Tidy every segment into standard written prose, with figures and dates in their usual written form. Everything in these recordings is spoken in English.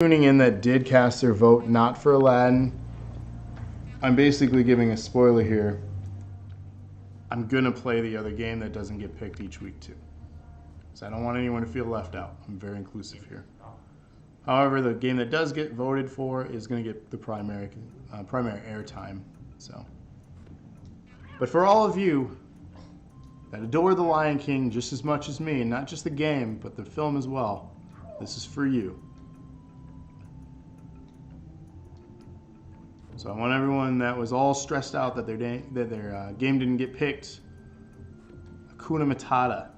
Tuning in that did cast their vote not for Aladdin, I'm basically giving a spoiler here. I'm gonna play the other game that doesn't get picked each week too. So I don't want anyone to feel left out. I'm very inclusive here. However, the game that does get voted for is gonna get the primary airtime. So, but for all of you that adore The Lion King just as much as me, and not just the game, but the film as well, this is for you. So I want everyone that was all stressed out that their game didn't get picked. Hakuna Matata.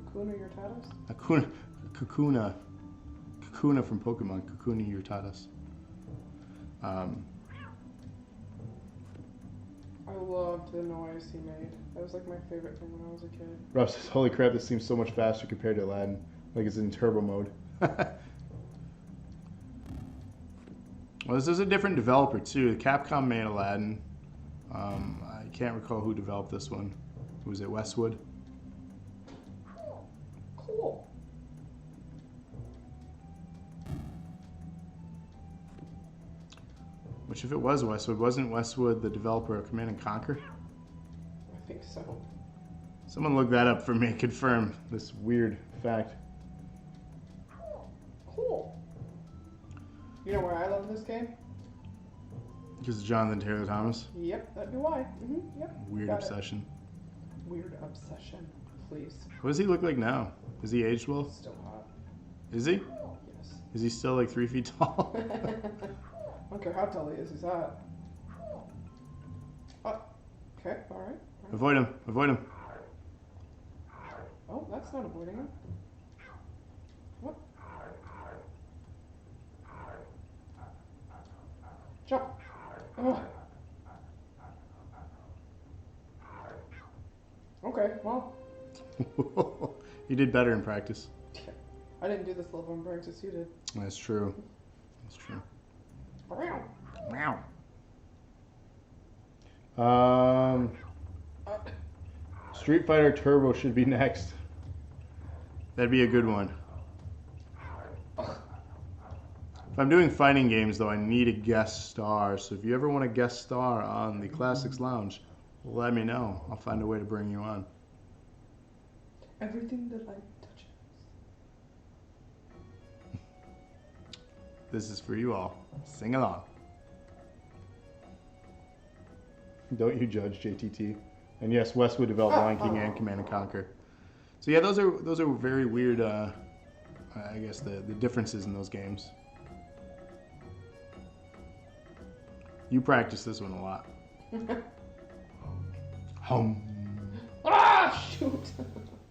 Hakuna Yurtadas? Kakuna from Pokemon. Kakuna Yurtadas. I loved the noise he made. That was like my favorite thing when I was a kid. Rob says, holy crap, this seems so much faster compared to Aladdin. Like it's in turbo mode. Well, this is a different developer too. Capcom made Aladdin. I can't recall who developed this one. Was it Westwood? Cool. Which, if it was Westwood, wasn't Westwood the developer of Command and Conquer? I think so. Someone look that up for me. Confirm this weird fact. Cool. You know why I love this game? Because of Jonathan Taylor Thomas. Yep, that'd be why. Yep. Weird Got obsession. It. Weird obsession. Please. What does he look like now? Is he aged well? Still hot. Is he? Yes. Is he still like 3 feet tall? I don't care how tall he is, he's hot. Oh, okay, alright. Avoid him. Avoid him. Oh, that's not avoiding him. What? Jump! Oh. Okay, well. You did better in practice. I didn't do this level in practice, you did. That's true. That's true. Meow. Street Fighter Turbo should be next. That'd be a good one. If I'm doing fighting games, though, I need a guest star. So if you ever want a guest star on the Classics Lounge, let me know. I'll find a way to bring you on. Everything the light touches. This is for you all. Sing along. Don't you judge, JTT. And yes, Westwood developed Lion King and Command and Conquer. So yeah, those are very weird. I guess the differences in those games. You practice this one a lot. Ah, shoot!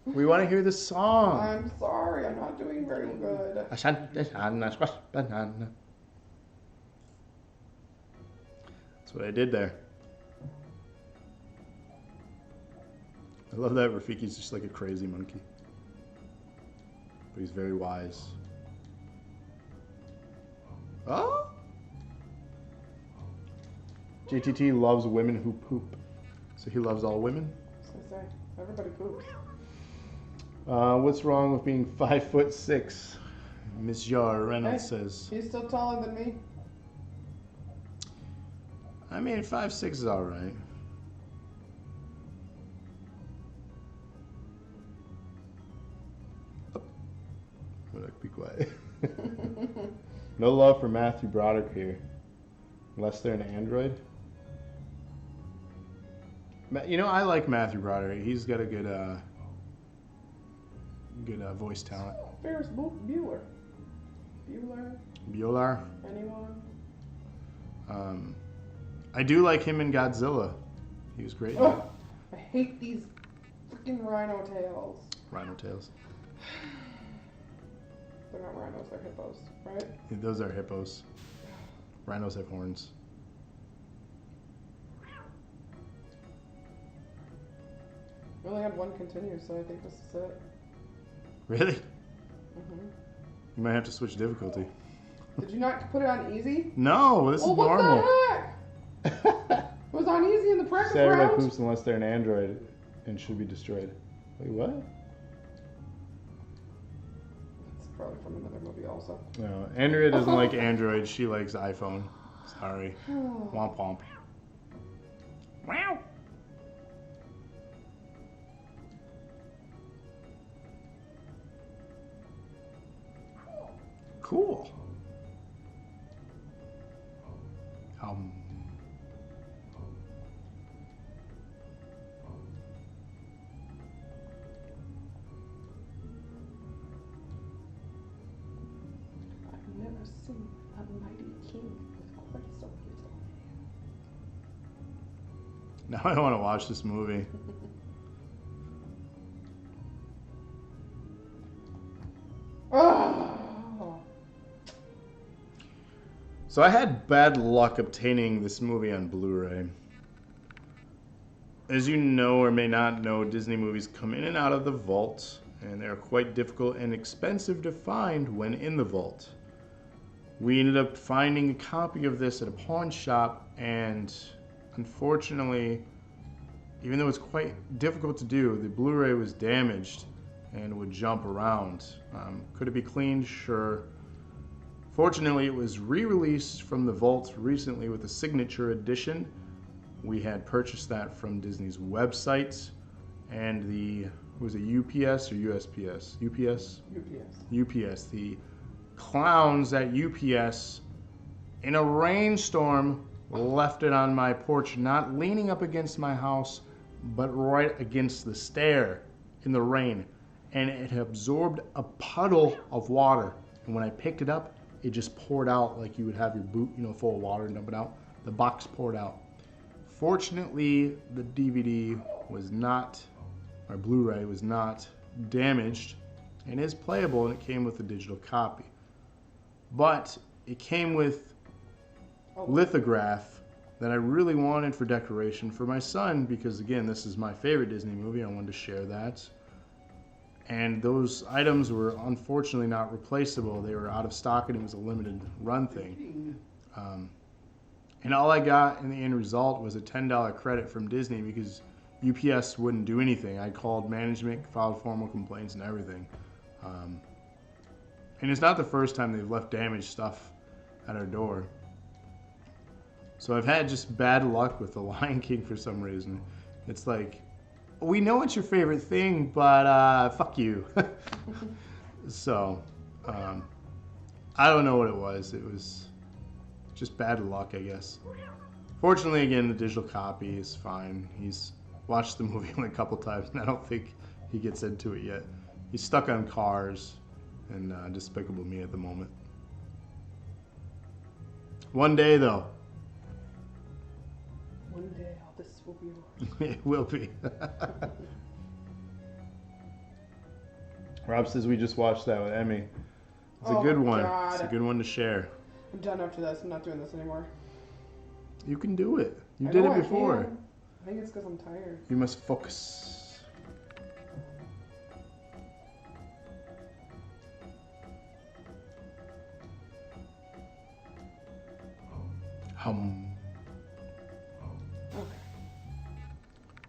We want to hear the song. I'm sorry, I'm not doing very good. That's what I did there. I love that Rafiki's just like a crazy monkey. But he's very wise. Oh? JTT loves women who poop. So he loves all women? I was gonna say, everybody poops. What's wrong with being 5'6"? Miss Yar Reynolds says. He's still taller than me. I mean, 5'6" is alright. Be quiet. No love for Matthew Broderick here. Unless they're an android. You know, I like Matthew Broderick. He's got a good voice talent. Ferris Bueller. Bueller? Bueller? Anyone? I do like him in Godzilla. He was great. Oh, I hate these freaking rhino tails. Rhino tails. They're not rhinos, they're hippos, right? Yeah, those are hippos. Rhinos have horns. We only had one continue, so I think this is it. Really? Mm-hmm. You might have to switch difficulty. Did you not put it on easy? No, this is normal. What the heck? It was on easy in the practice Everybody round. poops unless they're an android and should be destroyed. Wait, what? That's probably from another movie also. No, Andrea doesn't like Android. She likes iPhone. Sorry. Womp womp. Wow. Cool. I've never seen a mighty king with quite so little. Now I want to watch this movie. Oh. So I had bad luck obtaining this movie on Blu-ray. As you know or may not know, Disney movies come in and out of the vault, and they're quite difficult and expensive to find when in the vault. We ended up finding a copy of this at a pawn shop, and unfortunately, even though it's quite difficult to do, the Blu-ray was damaged and would jump around. Could it be cleaned? Sure. Fortunately, it was re-released from the vault recently with a signature edition. We had purchased that from Disney's website, and was it UPS or USPS? UPS? UPS. The clowns at UPS, in a rainstorm, left it on my porch, not leaning up against my house, but right against the stair in the rain. And it absorbed a puddle of water. And when I picked it up, it just poured out like you would have your boot, full of water and dump it out. The box poured out. Fortunately, the DVD was not, or Blu-ray was not damaged and is playable, and it came with a digital copy. But it came with lithograph that I really wanted for decoration for my son because, again, this is my favorite Disney movie. I wanted to share that. And those items were unfortunately not replaceable. They were out of stock, and it was a limited run thing. And all I got in the end result was a $10 credit from Disney because UPS wouldn't do anything. I called management, filed formal complaints and everything. And it's not the first time they've left damaged stuff at our door. So I've had just bad luck with The Lion King for some reason. It's like, we know it's your favorite thing, but fuck you. So, I don't know what it was. It was just bad luck, I guess. Fortunately, again, the digital copy is fine. He's watched the movie only a couple times, and I don't think he gets into it yet. He's stuck on Cars and Despicable Me at the moment. One day, though. One day, all this will be yours. It will be. Rob says we just watched that with Emmy. It's a good one. God. It's a good one to share. I'm done after this. I'm not doing this anymore. You can do it. You I did know it before. I can. I think it's because I'm tired. You must focus. Okay.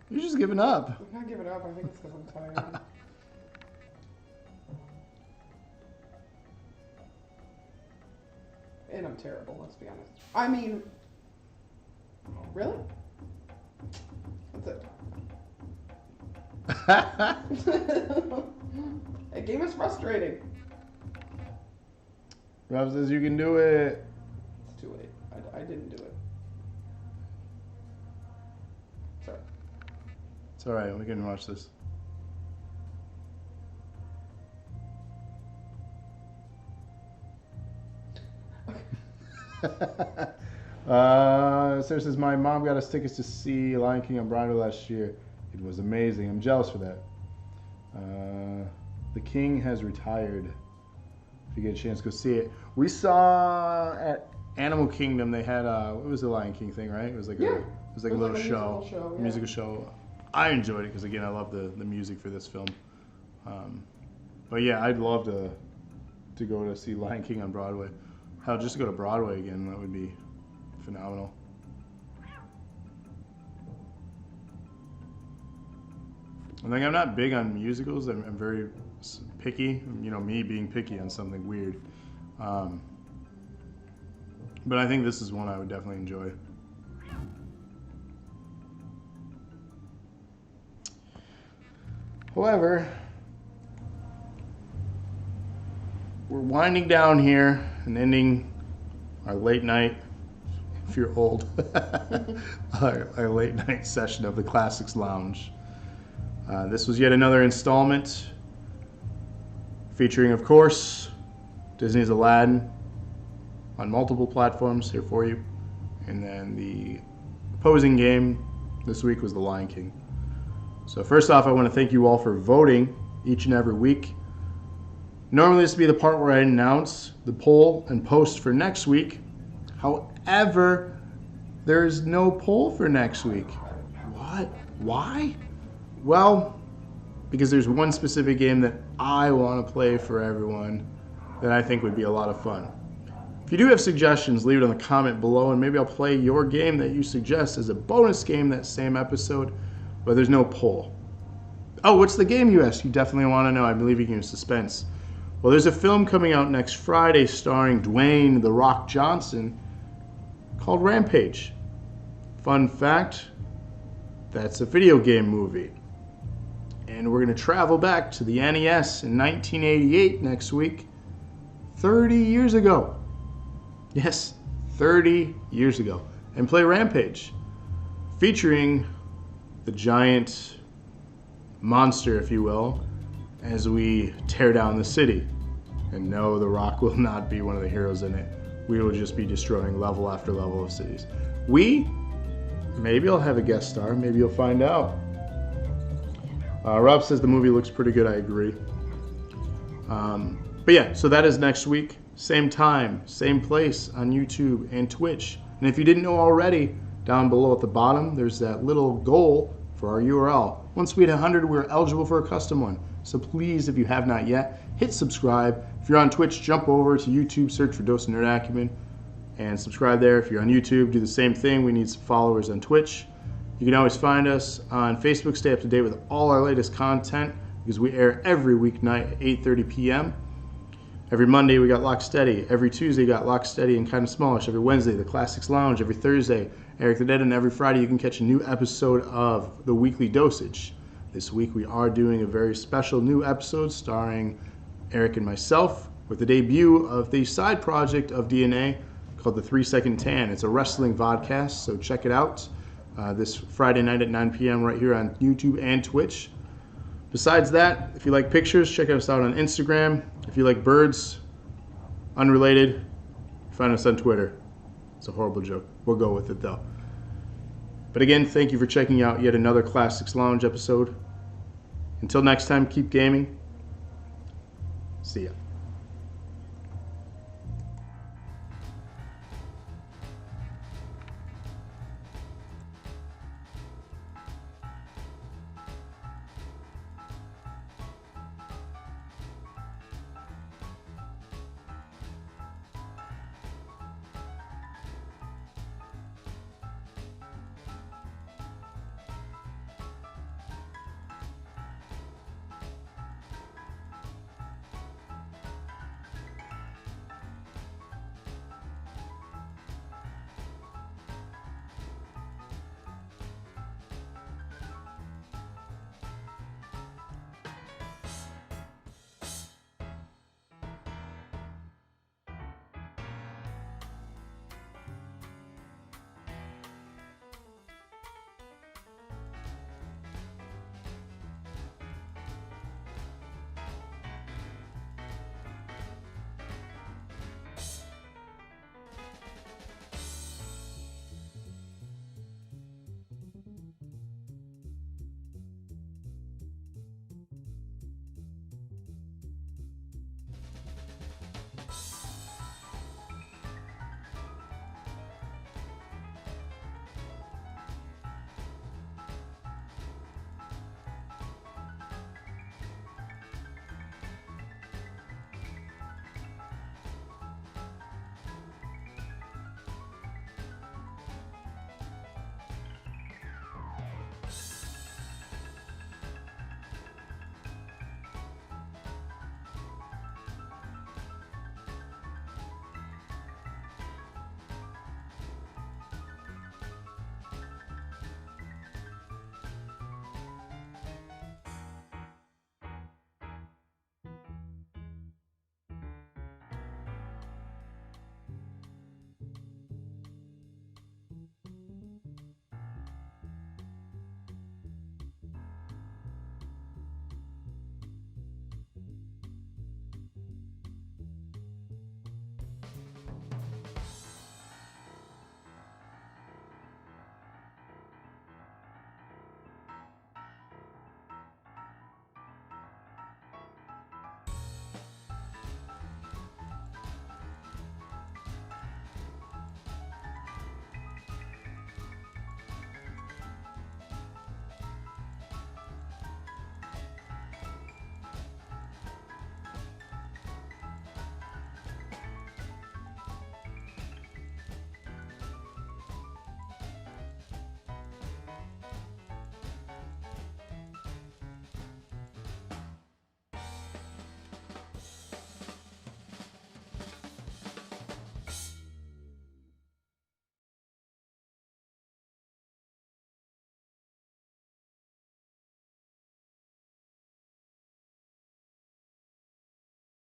You're just giving up. I'm not giving up. I think it's because I'm tired. And I'm terrible, let's be honest. I mean, really? That's it. That game is frustrating. Rob says you can do it. It's too late. I didn't do it. Sorry. It's alright, we can watch this. Sarah says, my mom got us tickets to see Lion King on Broadway last year. It was amazing. I'm jealous for that. The King has retired. If you get a chance, go see it. We saw at Animal Kingdom, they had it was a Lion King thing, right? It was like a little show. Yeah. Musical show. I enjoyed it because, again, I love the music for this film. But yeah, I'd love to go to see Lion King on Broadway. Hell, just to go to Broadway again, that would be phenomenal. And like, I'm not big on musicals. I'm very picky, me being picky on something weird. But I think this is one I would definitely enjoy. However, we're winding down here and ending our late night, if you're old, our late night session of the Classics Lounge. This was yet another installment featuring, of course, Disney's Aladdin on multiple platforms here for you. And then the opposing game this week was The Lion King. So first off, I want to thank you all for voting each and every week. Normally this would be the part where I announce the poll and post for next week. However, there is no poll for next week. What? Why? Well, because there's one specific game that I want to play for everyone that I think would be a lot of fun. If you do have suggestions, leave it in the comment below, and maybe I'll play your game that you suggest as a bonus game that same episode, but there's no poll. Oh, what's the game, you ask? You definitely want to know. I'm leaving you in suspense. Well, there's a film coming out next Friday starring Dwayne "The Rock" Johnson called Rampage. Fun fact, that's a video game movie. And we're going to travel back to the NES in 1988 next week, 30 years ago. Yes, 30 years ago. And play Rampage, featuring the giant monster, if you will, as we tear down the city. And no, The Rock will not be one of the heroes in it. We will just be destroying level after level of cities. Maybe I'll have a guest star. Maybe you'll find out. Rob says the movie looks pretty good. I agree. But yeah, so that is next week. Same time, same place on YouTube and Twitch. And if you didn't know already, down below at the bottom, there's that little goal for our URL. Once we hit 100, we're eligible for a custom one. So please, if you have not yet, hit subscribe. If you're on Twitch, jump over to YouTube, search for Dose of Nerd Acumen, and subscribe there. If you're on YouTube, do the same thing. We need some followers on Twitch. You can always find us on Facebook. Stay up to date with all our latest content because we air every weeknight at 8:30 p.m. Every Monday, we got Lock Steady. Every Tuesday, we got Lock Steady and Kind of Smallish. Every Wednesday, the Classics Lounge. Every Thursday, Eric the Dead. And every Friday, you can catch a new episode of The Weekly Dosage. This week, we are doing a very special new episode starring Eric and myself with the debut of the side project of DNA called The 3 Second Tan. It's a wrestling vodcast, so check it out this Friday night at 9 p.m. right here on YouTube and Twitch. Besides that, if you like pictures, check us out on Instagram. If you like birds, unrelated, find us on Twitter. It's a horrible joke. We'll go with it though. But again, thank you for checking out yet another Classics Lounge episode. Until next time, keep gaming. See ya.